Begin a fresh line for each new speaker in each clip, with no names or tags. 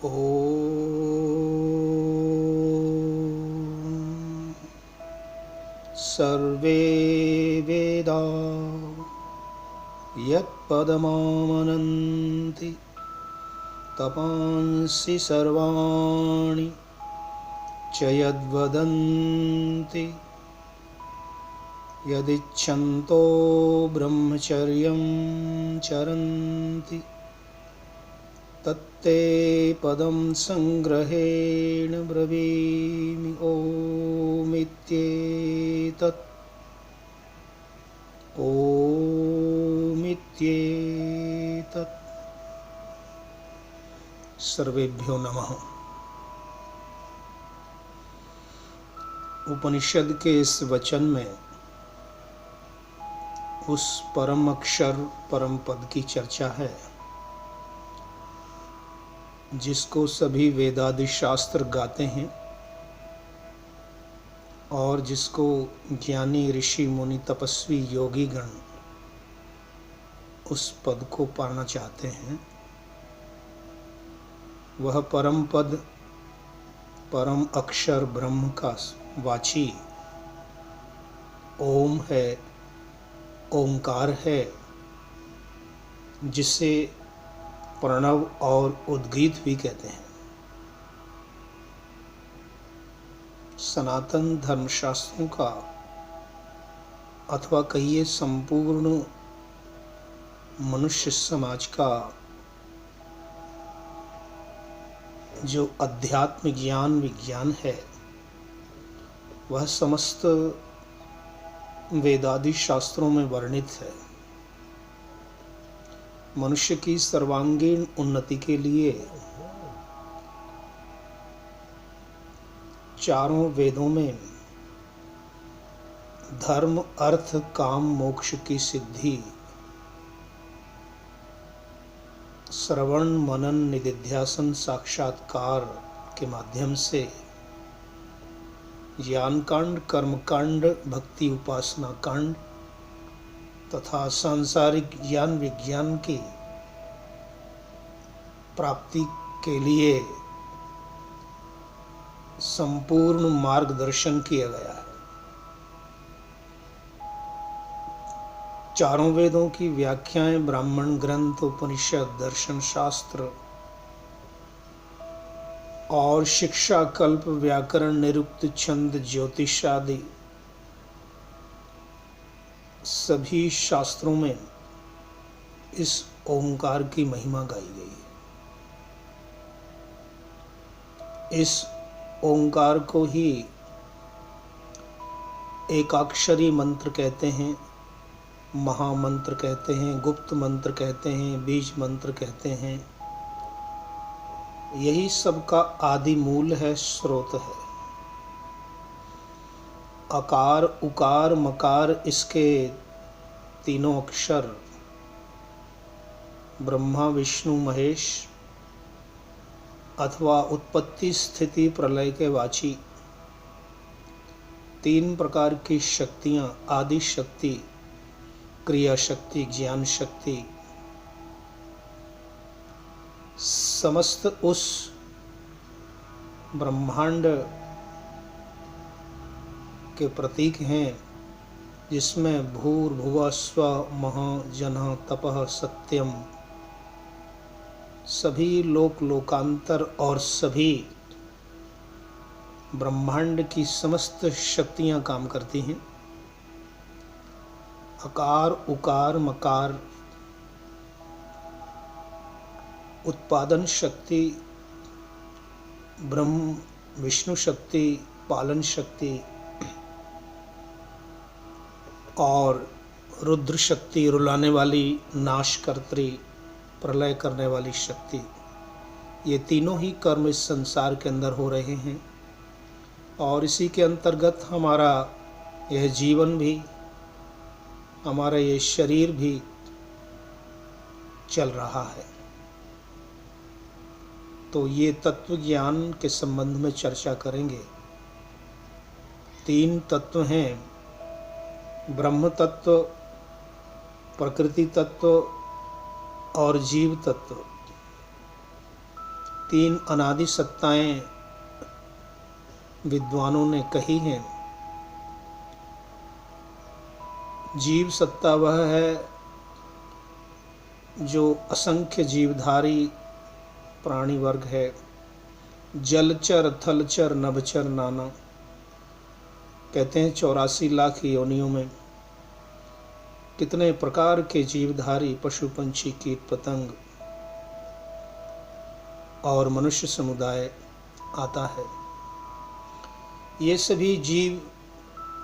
ॐ सर्वे वेदा यत्पदमामनन्ति तपांसि सर्वाणि च यद्वदन्ति यदिच्छन्तो ब्रह्मचर्यं चरन्ति तत्ते पदं संग्रहेण ब्रवीमि ओमित्येतत् ओमित्येतत्। सर्वेभ्यो नमः। उपनिषद के इस वचन में उस परम अक्षर परम पद की चर्चा है जिसको सभी वेदादि शास्त्र गाते हैं और जिसको ज्ञानी ऋषि मुनि तपस्वी योगी गण उस पद को पाना चाहते हैं। वह परम पद परम अक्षर ब्रह्म का वाची ओम है, ओंकार है, जिसे प्रणव और उद्गीत भी कहते हैं। सनातन धर्मशास्त्रों का अथवा कहिए संपूर्ण मनुष्य समाज का जो अध्यात्म ज्ञान विज्ञान है वह समस्त वेदादि शास्त्रों में वर्णित है। मनुष्य की सर्वांगीण उन्नति के लिए चारों वेदों में धर्म अर्थ काम मोक्ष की सिद्धि श्रवण मनन निधिध्यासन साक्षात्कार के माध्यम से ज्ञान कांड कर्म कांड भक्ति उपासना कांड तथा सांसारिक ज्ञान विज्ञान की प्राप्ति के लिए संपूर्ण मार्गदर्शन किया गया है। चारों वेदों की व्याख्याएं ब्राह्मण ग्रंथ उपनिषद दर्शन शास्त्र और शिक्षा कल्प व्याकरण निरुक्त छंद ज्योतिष आदि सभी शास्त्रों में इस ओंकार की महिमा गाई गई है। इस ओंकार को ही एकाक्षरी मंत्र कहते हैं, महामंत्र कहते हैं, गुप्त मंत्र कहते हैं, बीज मंत्र कहते हैं। यही सबका आदि मूल है, स्रोत है। अकार उकार मकार इसके तीनों अक्षर ब्रह्मा विष्णु महेश अथवा उत्पत्ति स्थिति प्रलय के वाची तीन प्रकार की शक्तियां आदि शक्ति क्रिया शक्ति ज्ञान शक्ति समस्त उस ब्रह्मांड के प्रतीक हैं जिसमें भूर्भुवः स्वः महा जनः तपः सत्यम सभी लोक लोकांतर और सभी ब्रह्मांड की समस्त शक्तियां काम करती हैं। अकार उकार मकार उत्पादन शक्ति ब्रह्म विष्णु शक्ति पालन शक्ति और रुद्र शक्ति रुलाने वाली नाशकर्त्री प्रलय करने वाली शक्ति, ये तीनों ही कर्म इस संसार के अंदर हो रहे हैं और इसी के अंतर्गत हमारा यह जीवन भी हमारा ये शरीर भी चल रहा है। तो ये तत्व ज्ञान के संबंध में चर्चा करेंगे। तीन तत्व हैं, ब्रह्म तत्व, प्रकृति तत्व और जीव तत्व। तीन अनादि सत्ताएं विद्वानों ने कही हैं। जीव सत्ता वह है जो असंख्य जीवधारी प्राणी वर्ग है। जलचर, थलचर, नभचर नाना। कहते हैं 84 लाख योनियों में कितने प्रकार के जीवधारी पशु, पंछी, कीट, पतंग और मनुष्य समुदाय आता है। ये सभी जीव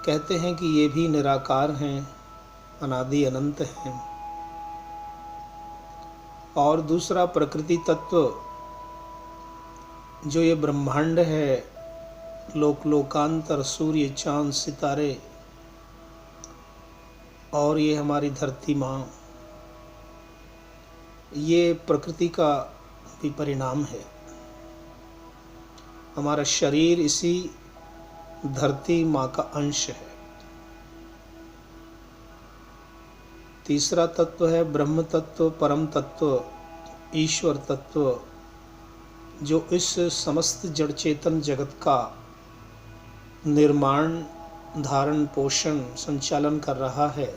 कहते हैं कि ये भी निराकार हैं, अनादि अनंत हैं। और दूसरा प्रकृति तत्व जो ये ब्रह्मांड है, लोक लोकांतर, सूर्य, चांद, सितारे और ये हमारी धरती माँ, ये प्रकृति का भी परिणाम है। हमारा शरीर इसी धरती माँ का अंश है। तीसरा तत्व है ब्रह्म तत्व, परम तत्व, ईश्वर तत्व, जो इस समस्त जड़ चेतन जगत का निर्माण, धारण, पोषण, संचालन कर रहा है।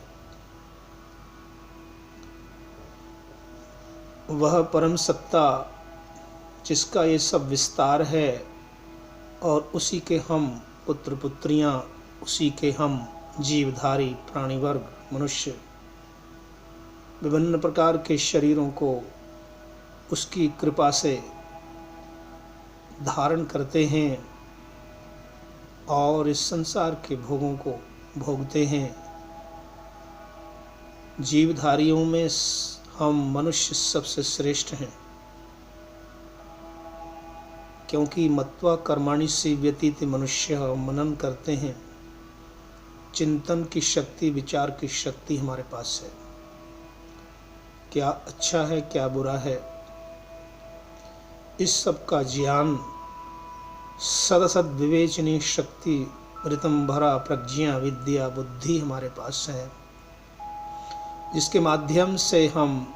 वह परम सत्ता जिसका ये सब विस्तार है और उसी के हम पुत्र पुत्रियां, उसी के हम जीवधारी प्राणी वर्ग, मनुष्य विभिन्न प्रकार के शरीरों को उसकी कृपा से धारण करते हैं और इस संसार के भोगों को भोगते हैं। जीवधारियों में हम मनुष्य सबसे श्रेष्ठ हैं, क्योंकि मत्वा कर्माणि सीव्यतीति मनुष्य मनन करते हैं। चिंतन की शक्ति, विचार की शक्ति हमारे पास है। क्या अच्छा है, क्या बुरा है, इस सब का ज्ञान, सदसद विवेचनीय शक्ति, ऋतंभरा प्रज्ञा, विद्या, बुद्धि हमारे पास है, जिसके माध्यम से हम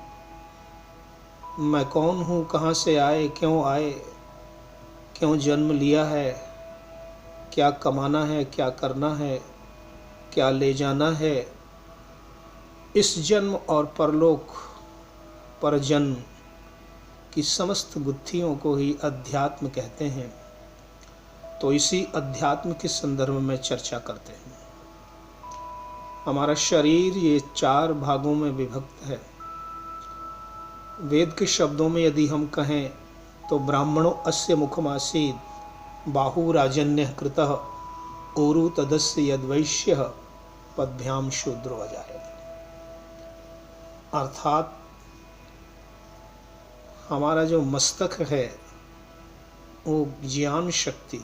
मैं कौन हूँ, कहाँ से आए, क्यों जन्म लिया है, क्या कमाना है, क्या करना है, क्या ले जाना है, इस जन्म और परलोक परजन्म की समस्त गुत्थियों को ही अध्यात्म कहते हैं। तो इसी अध्यात्म के संदर्भ में चर्चा करते हैं। हमारा शरीर ये 4 भागों में विभक्त है। वेद के शब्दों में यदि हम कहें तो ब्राह्मणों अस्य मुखमासीत् बाहु राजन्यः कृतः ऊरु तदस्य यद्वैश्यः पद्भ्याम शूद्रो अजायते। अर्थात हमारा जो मस्तक है वो ज्ञान शक्ति,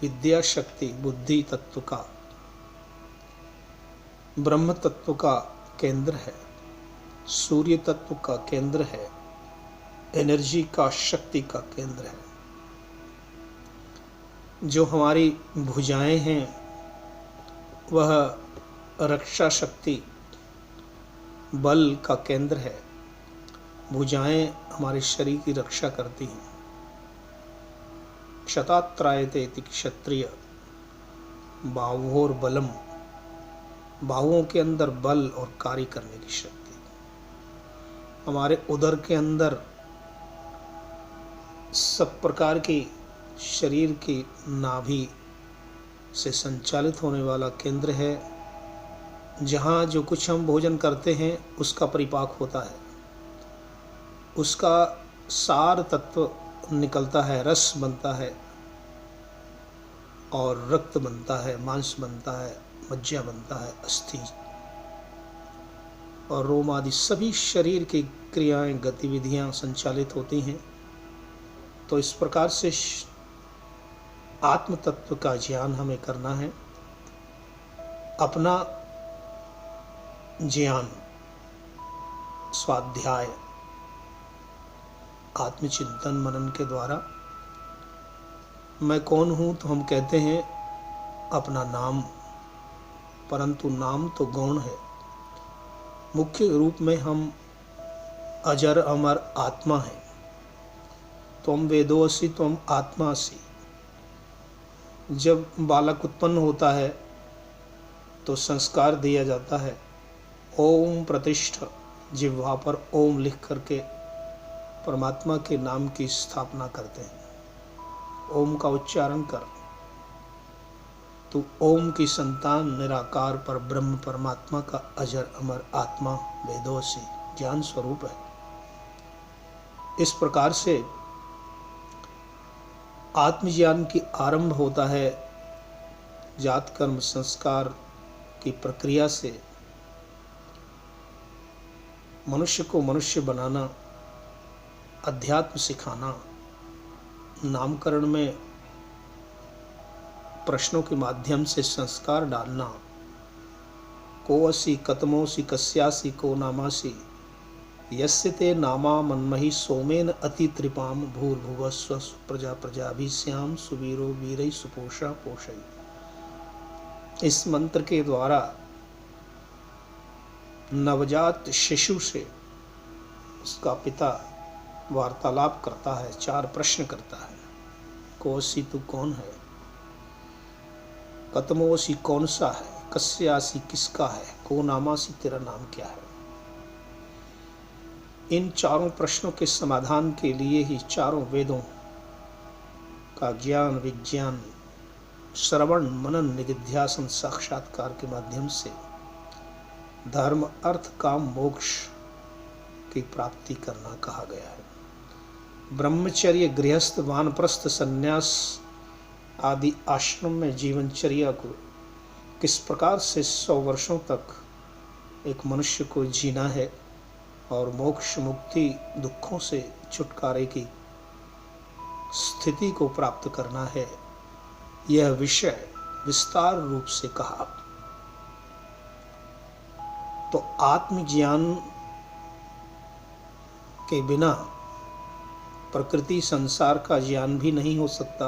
विद्या शक्ति, बुद्धि तत्व का, ब्रह्म तत्व का केंद्र है, सूर्य तत्व का केंद्र है, एनर्जी का, शक्ति का केंद्र है। जो हमारी भुजाएं हैं वह रक्षा शक्ति, बल का केंद्र है। भुजाएं हमारे शरीर की रक्षा करती हैं। क्षतात्रायते इति क्षत्रिय बाहुर बलम, बाहुओं के अंदर बल और कार्य करने की शक्ति। हमारे उदर के अंदर सब प्रकार की शरीर की नाभि से संचालित होने वाला केंद्र है, जहाँ जो कुछ हम भोजन करते हैं उसका परिपाक होता है, उसका सार तत्व निकलता है, रस बनता है और रक्त बनता है, मांस बनता है, मज्जा बनता है, अस्थि और रोम आदि सभी शरीर की क्रियाएं, गतिविधियां संचालित होती हैं। तो इस प्रकार से आत्म तत्व का ज्ञान हमें करना है। अपना ज्ञान, स्वाध्याय, आत्मचिंतन मनन के द्वारा मैं कौन हूँ तो हम कहते हैं अपना नाम, परंतु नाम तो गौण है। मुख्य रूप में हम अजर अमर आत्मा हैं। त्वम वेदोऽसि त्वम आत्मासि। जब बालक उत्पन्न होता है तो संस्कार दिया जाता है। ओम प्रतिष्ठ, जिह्वा पर ओम लिख करके परमात्मा के नाम की स्थापना करते हैं। ओम का उच्चारण कर। तू ओम की संतान निराकार पर ब्रह्म परमात्मा का अजर अमर आत्मा वेदोसी ज्ञान स्वरूप है। इस प्रकार से आत्मज्ञान की आरंभ होता है जात कर्म संस्कार की प्रक्रिया से। मनुष्य को मनुष्य बनाना, अध्यात्म सिखाना, नामकरण में प्रश्नों के माध्यम से संस्कार डालना। को असि कतमोसि कस्यासि को नामासि यस्य ते नामा मन्महि सोमेन अति त्रिपाम भूर्भुवस्व प्रजा प्रजाभिश्याम सुवीरो वीरै सुपोषा पोषई। इस मंत्र के द्वारा नवजात शिशु से उसका पिता वार्तालाप करता है, 4 प्रश्न करता है। कोसी तू कौन है, कतमोसी कौन सा है, कस्यासी किसका है, को नामासी तेरा नाम क्या है। इन 4 प्रश्नों के समाधान के लिए ही 4 वेदों का ज्ञान विज्ञान श्रवण मनन निधिध्यासन साक्षात्कार के माध्यम से धर्म अर्थ काम मोक्ष की प्राप्ति करना कहा गया है। ब्रह्मचर्य गृहस्थ वानप्रस्थ संन्यास आदि आश्रम में जीवनचर्या को किस प्रकार से 100 वर्षों तक एक मनुष्य को जीना है और मोक्ष मुक्ति दुखों से छुटकारे की स्थिति को प्राप्त करना है, यह विषय विस्तार रूप से कहा। तो आत्मज्ञान के बिना प्रकृति संसार का ज्ञान भी नहीं हो सकता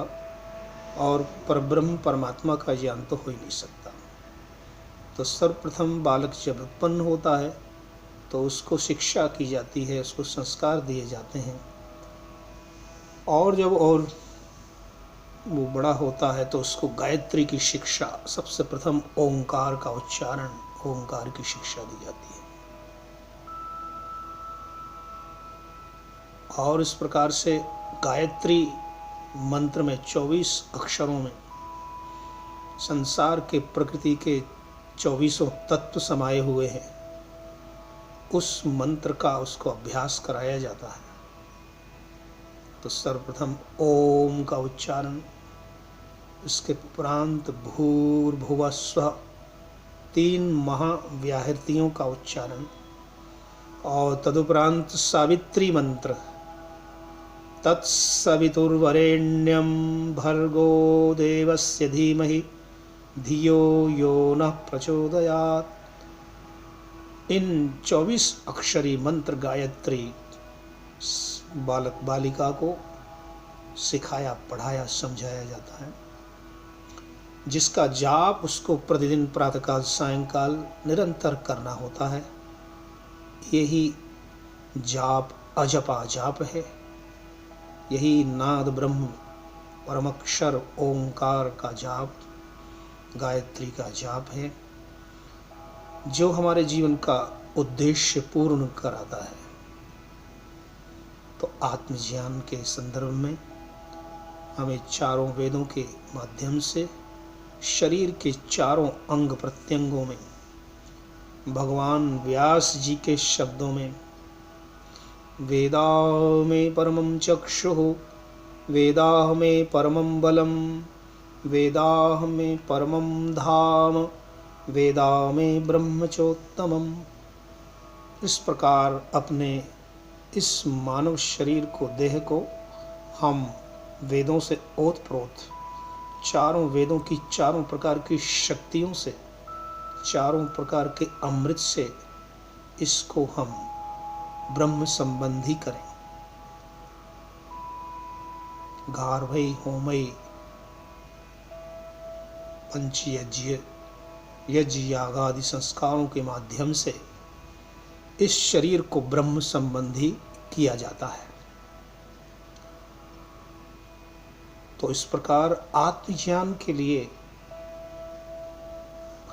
और परब्रह्म परमात्मा का ज्ञान तो हो ही नहीं सकता। तो सर्वप्रथम बालक जब उत्पन्न होता है तो उसको शिक्षा की जाती है, उसको संस्कार दिए जाते हैं। और जब और वो बड़ा होता है तो उसको गायत्री की शिक्षा, सबसे प्रथम ओंकार का उच्चारण, ओंकार की शिक्षा दी जाती है। और इस प्रकार से गायत्री मंत्र में 24 अक्षरों में संसार के प्रकृति के 24 तत्व समाये हुए हैं। उस मंत्र का उसको अभ्यास कराया जाता है। तो सर्वप्रथम ओम का उच्चारण, इसके उपरांत भूर्भुवस्व 3 महाव्याहृतियों का उच्चारण और तदुपरांत सावित्री मंत्र, तत्सवितुर्वरेण्यं भर्गो देवस्य धीमहि धियो यो नः प्रचोदयात्। इन 24 अक्षरी मंत्र गायत्री बालक बालिका को सिखाया, पढ़ाया, समझाया जाता है, जिसका जाप उसको प्रतिदिन प्रातःकाल सायंकाल निरंतर करना होता है। यही जाप अजपा जाप है। यही नाद ब्रह्म परमक्षर ओंकार का जाप, गायत्री का जाप है, जो हमारे जीवन का उद्देश्य पूर्ण कराता है। तो आत्मज्ञान के संदर्भ में हमें 4 वेदों के माध्यम से शरीर के 4 अंग प्रत्यंगों में भगवान व्यास जी के शब्दों में वेदा में परमं चक्षुः, वेदा में परमं बलम, वेदा में परमं धाम, वेदा में ब्रह्मचोत्तमम्। इस प्रकार अपने इस मानव शरीर को, देह को हम वेदों से ओतप्रोत 4 वेदों की 4 प्रकार की शक्तियों से, 4 प्रकार के अमृत से इसको हम ब्रह्म संबंधी करें। गार्भई होमई पंचयज्ञ यज्ञ याग आदि संस्कारों के माध्यम से इस शरीर को ब्रह्म संबंधी किया जाता है। तो इस प्रकार आत्मज्ञान के लिए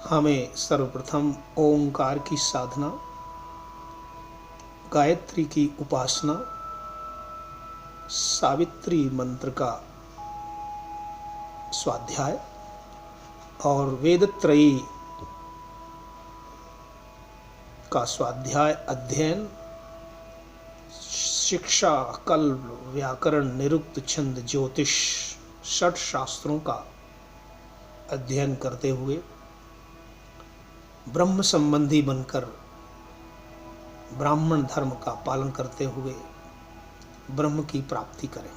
हमें सर्वप्रथम ओंकार की साधना, गायत्री की उपासना, सावित्री मंत्र का स्वाध्याय और वेदत्रयी का स्वाध्याय अध्ययन, शिक्षा, कल्प, व्याकरण, निरुक्त, छंद, ज्योतिष, षट शास्त्रों का अध्ययन करते हुए ब्रह्म संबंधी बनकर ब्राह्मण धर्म का पालन करते हुए ब्रह्म की प्राप्ति करें।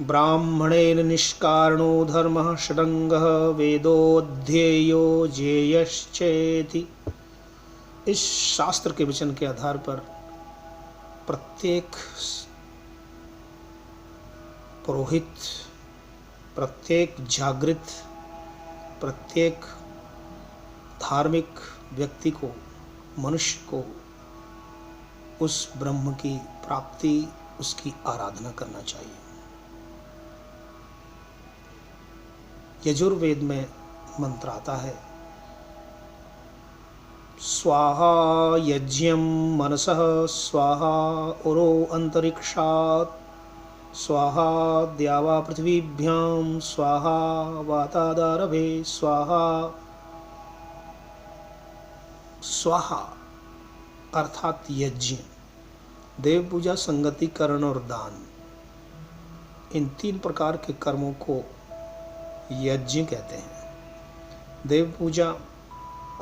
ब्राह्मणेन निष्कारणो धर्मः षडंगः वेदोऽध्येयो ज्ञेयश्चेति। इस शास्त्र के वचन के आधार पर प्रत्येक पुरोहित, प्रत्येक जागृत, प्रत्येक धार्मिक व्यक्ति को, मनुष्य को उस ब्रह्म की प्राप्ति, उसकी आराधना करना चाहिए। यजुर्वेद में मंत्र आता है, स्वाहा यज्ञं मनसः स्वाहा उरो अंतरिक्षात् स्वाहा द्यावा पृथ्वीभ्यां स्वाहा वातादारभे स्वाहा। स्वाहा अर्थात यज्ञ, देव पूजा, संगति, करण और दान, इन 3 प्रकार के कर्मों को यज्ञ कहते हैं। देव पूजा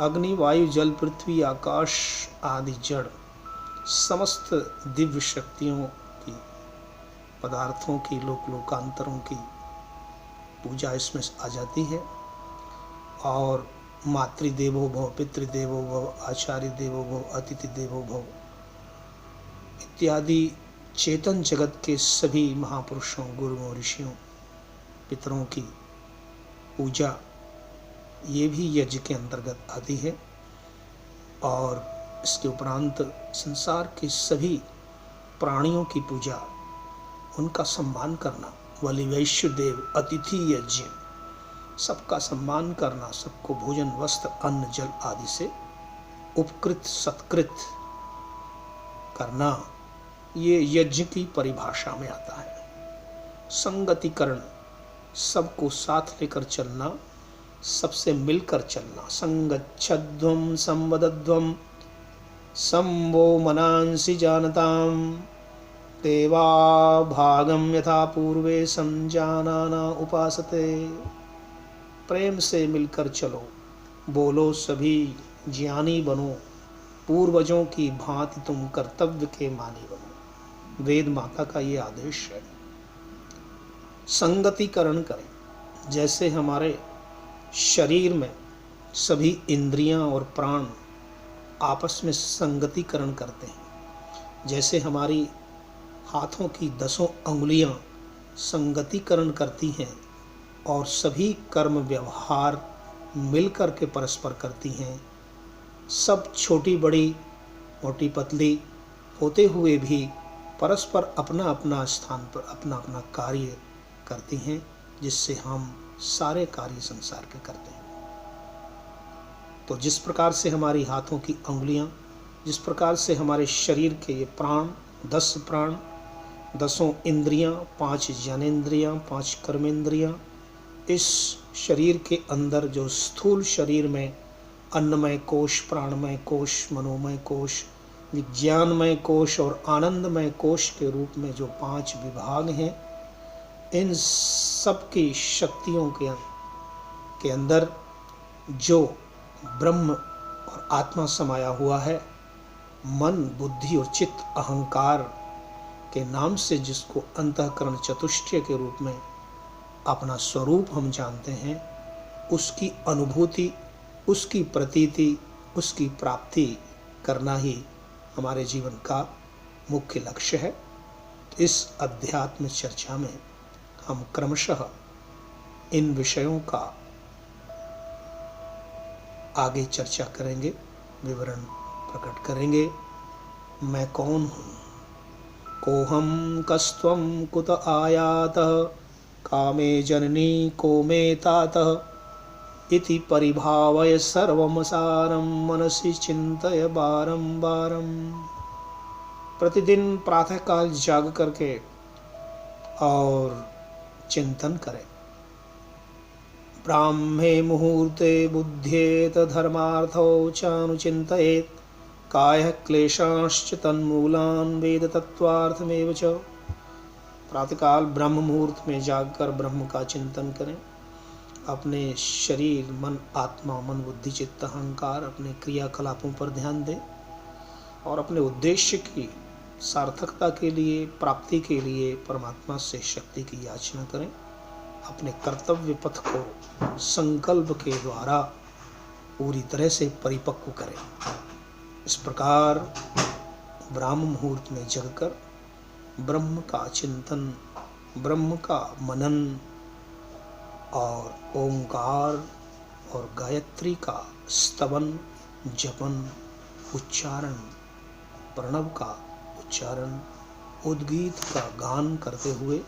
अग्नि, वायु, जल, पृथ्वी, आकाश आदि जड़ समस्त दिव्य शक्तियों की, पदार्थों की, लोकांतरों की पूजा इसमें आ जाती है। और मातृदेवो भव, पितृदेवो भव, आचार्य देवो भव, अतिथि देवो भव इत्यादि चेतन जगत के सभी महापुरुषों, गुरुओं, ऋषियों, पितरों की पूजा ये भी यज्ञ के अंतर्गत आती है। और इसके उपरांत संसार के सभी प्राणियों की पूजा, उनका सम्मान करना, बलि, वैश्य देव, अतिथि यज्ञ, सबका सम्मान करना, सबको भोजन, वस्त्र, अन्न, जल आदि से उपकृत, सत्कृत करना, ये यज्ञ की परिभाषा में आता है। संगतिकरण, सबको साथ लेकर चलना, सबसे मिलकर चलना। संगच्छध्वं संवदध्वं संवो मनांसि जानताम देवा भागम यथा पूर्वे संजानाना उपासते। प्रेम से मिलकर चलो, बोलो, सभी ज्ञानी बनो, पूर्वजों की भांति तुम कर्तव्य के मानी बनो। वेद माता का ये आदेश है। संगतिकरण करें, जैसे हमारे शरीर में सभी इंद्रियां और प्राण आपस में संगतिकरण करते हैं, जैसे हमारी हाथों की 10 अंगुलियां संगतिकरण करती हैं और सभी कर्म व्यवहार मिलकर के परस्पर करती हैं, सब छोटी बड़ी, मोटी पतली होते हुए भी परस्पर अपना अपना स्थान पर अपना अपना कार्य करती हैं, जिससे हम सारे कार्य संसार के करते हैं। तो जिस प्रकार से हमारी हाथों की अंगुलियां, जिस प्रकार से हमारे शरीर के ये प्राण, 10 प्राण, 10 इंद्रियां, 5 ज्ञानेंद्रियां, 5 कर्मेंद्रियां, इस शरीर के अंदर जो स्थूल शरीर में अन्नमय कोश, प्राणमय कोश, मनोमय कोश, विज्ञानमय कोश और आनंदमय कोश के रूप में जो 5 विभाग हैं, इन सब की शक्तियों के अंदर जो ब्रह्म और आत्मा समाया हुआ है, मन, बुद्धि और चित्त, अहंकार के नाम से जिसको अंतःकरण चतुष्टय के रूप में अपना स्वरूप हम जानते हैं, उसकी अनुभूति, उसकी प्रतीति, उसकी प्राप्ति करना ही हमारे जीवन का मुख्य लक्ष्य है। इस अध्यात्म चर्चा में हम क्रमशः इन विषयों का आगे चर्चा करेंगे, विवरण प्रकट करेंगे। मैं कौन हूँ, कोहम कस्त्वं कुत आयातः कामे जननी को मे तातः इति परिभावय सर्वमसारं मनसि चिंतय बारं बारं। प्रतिदिन प्रातःकाल जाग करके और चिंतन करें। ब्राह्मे मुहूर्ते बुध्येत धर्मार्थौ चानुचिन्तयेत् कायः क्लेशांश्च तन्मूलान् वेद तत्त्वार्थमेव च। प्रातःकाल ब्रह्म मुहूर्त में जागकर ब्रह्म का चिंतन करें। अपने शरीर, मन, आत्मा, मन, बुद्धि, चित्त, अहंकार, अपने क्रियाकलापों पर ध्यान दें और अपने उद्देश्य की सार्थकता के लिए, प्राप्ति के लिए परमात्मा से शक्ति की याचना करें। अपने कर्तव्य पथ को संकल्प के द्वारा पूरी तरह से परिपक्व करें। इस प्रकार ब्रह्म मुहूर्त में जगकर ब्रह्म का चिंतन, ब्रह्म का मनन और ओंकार और गायत्री का स्तवन, जपन, उच्चारण, प्रणव का उच्चारण, उद्गीत का गान करते हुए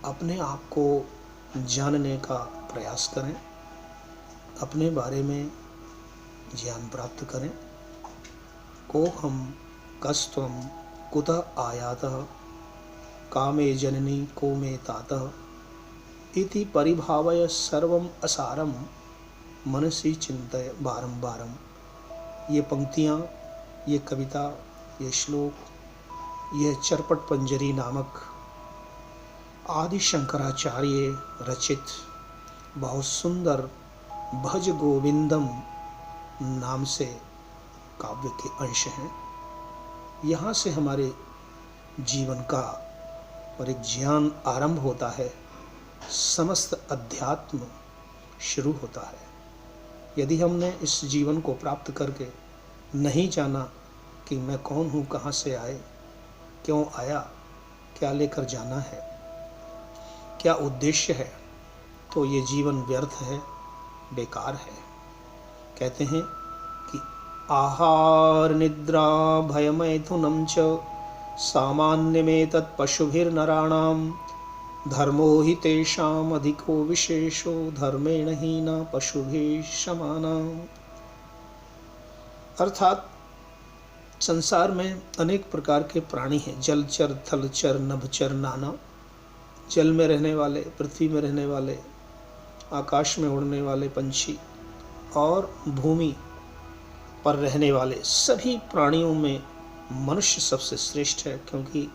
अपने आप को जानने का प्रयास करें। अपने बारे में ज्ञान प्राप्त करें। को हम कस्त्वं कुतः आयातः कामे जननी को मे तातः इति परिभावय सर्वम असारम मनसि चिंतय बारं बारं। ये पंक्तियाँ, ये कविता, ये श्लोक, यह चरपट पंजरी नामक आदि शंकराचार्य रचित बहुत सुंदर भज गोविंदम नाम से काव्य के अंश हैं। यहाँ से हमारे जीवन का और एक ज्ञान आरंभ होता है, समस्त अध्यात्म शुरू होता है। यदि हमने इस जीवन को प्राप्त करके नहीं जाना कि मैं कौन हूँ, कहाँ से आए, क्यों आया, क्या लेकर जाना है, क्या उद्देश्य है, तो ये जीवन व्यर्थ है, बेकार है। कहते हैं कि आहार निद्रा भयमैथुनं च सामान्यमेतत् पशुभिर्नराणां धर्मो हि तेषाम् अधिको विशेषो धर्मेण हीना पशुभिः समानाम्। अर्थात संसार में अनेक प्रकार के प्राणी हैं। जलचर, थलचर, नभचर, नाना। जल में रहने वाले, पृथ्वी में रहने वाले, आकाश में उड़ने वाले पंछी और भूमि पर रहने वाले सभी प्राणियों में मनुष्य सबसे श्रेष्ठ है, क्योंकि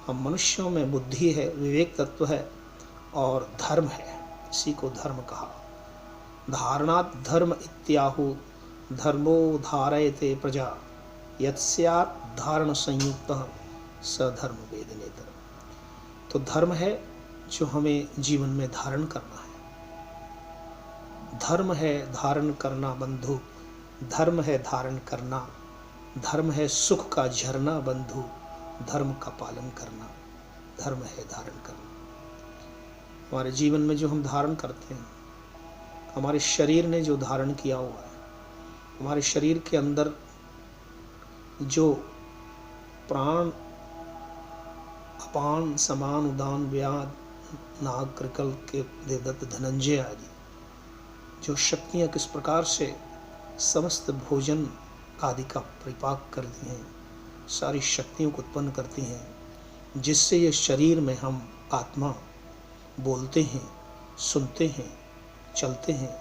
हम मनुष्यों में बुद्धि है, विवेक तत्व है और धर्म है। इसी को धर्म कहा। धारणात् धर्म इत्याहु धर्मो धारयते प्रजा यत्स्यात् धारण संयुक्तः स धर्म वेदनेतर। तो धर्म है जो हमें जीवन में धारण करना है। धर्म है धारण करना बंधु, धर्म है धारण करना, धर्म है सुख का झरना बंधु, धर्म का पालन करना, धर्म है धारण करना। हमारे जीवन में जो हम धारण करते हैं, हमारे शरीर ने जो धारण किया हुआ है, हमारे शरीर के अंदर जो प्राण, अपान, समान, उदान, व्याद, नाग, कृकल के देवदत्त, धनंजय आदि जो शक्तियाँ किस प्रकार से समस्त भोजन आदि का परिपाक करती हैं, सारी शक्तियों को उत्पन्न करती हैं, जिससे ये शरीर में हम आत्मा बोलते हैं, सुनते हैं, चलते हैं,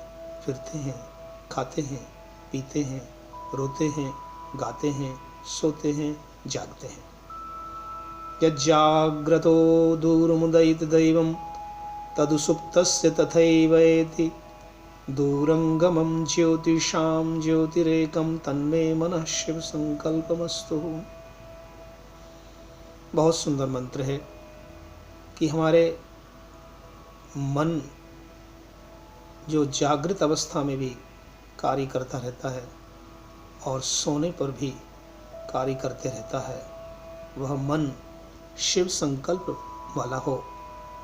फिरते हैं, खाते हैं, पीते हैं, रोते हैं, गाते हैं, सोते हैं, जागते हैं। यज्जाग्रतो दूरमुदयित दैवं तदुसुप्तस्य तथैवेति दूरंगमं ज्योतिषां ज्योतिरेकं तन्मे मनः शिव संकल्पमस्तु। बहुत सुंदर मंत्र है कि हमारे मन जो जागृत अवस्था में भी कार्य करता रहता है और सोने पर भी कार्य करते रहता है, वह मन शिव संकल्प वाला हो,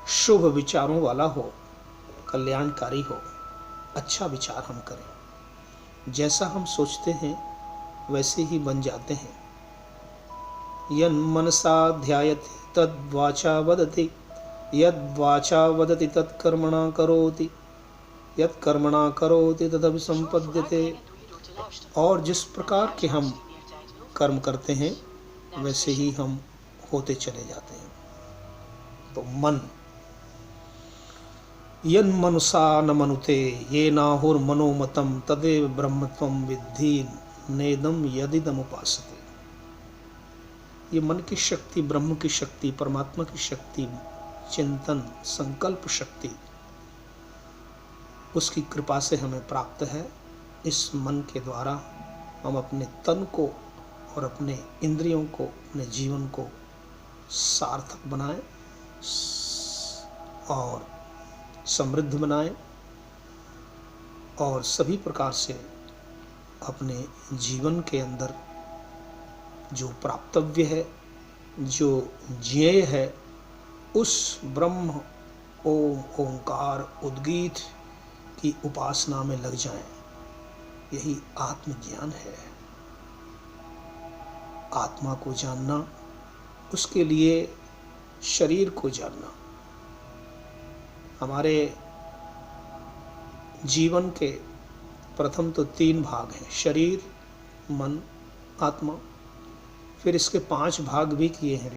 शुभ विचारों वाला हो, कल्याणकारी हो, अच्छा विचार हम करें। जैसा हम सोचते हैं वैसे ही बन जाते हैं। यन्मनसा ध्यायति तद्वाचा वदति, यद्वाचा वदति तत्कर्मणा करोति, यत्कर्मणा करोति तदभिसंपद्यते। और जिस प्रकार के हम कर्म करते हैं वैसे ही हम होते चले जाते हैं। तो मन, यन्मनुषा न मनुते ये नाहुर्मनोमतं तदेव ब्रह्मत्वं विद्धि नेदम यदिदम उपासते। ये मन की शक्ति, ब्रह्म की शक्ति, परमात्मा की शक्ति, चिंतन, संकल्प शक्ति, उसकी कृपा से हमें प्राप्त है। इस मन के द्वारा हम अपने तन को और अपने इंद्रियों को, अपने जीवन को सार्थक बनाएं और समृद्ध बनाएं और सभी प्रकार से अपने जीवन के अंदर जो प्राप्तव्य है, जो ज्ञेय है, उस ब्रह्म ओंकार उद्गीत की उपासना में लग जाएं। यही आत्मज्ञान है। आत्मा को जानना, उसके लिए शरीर को जानना। हमारे जीवन के प्रथम तो 3 भाग हैं, शरीर, मन, आत्मा। फिर इसके 5 भाग भी किए हैं।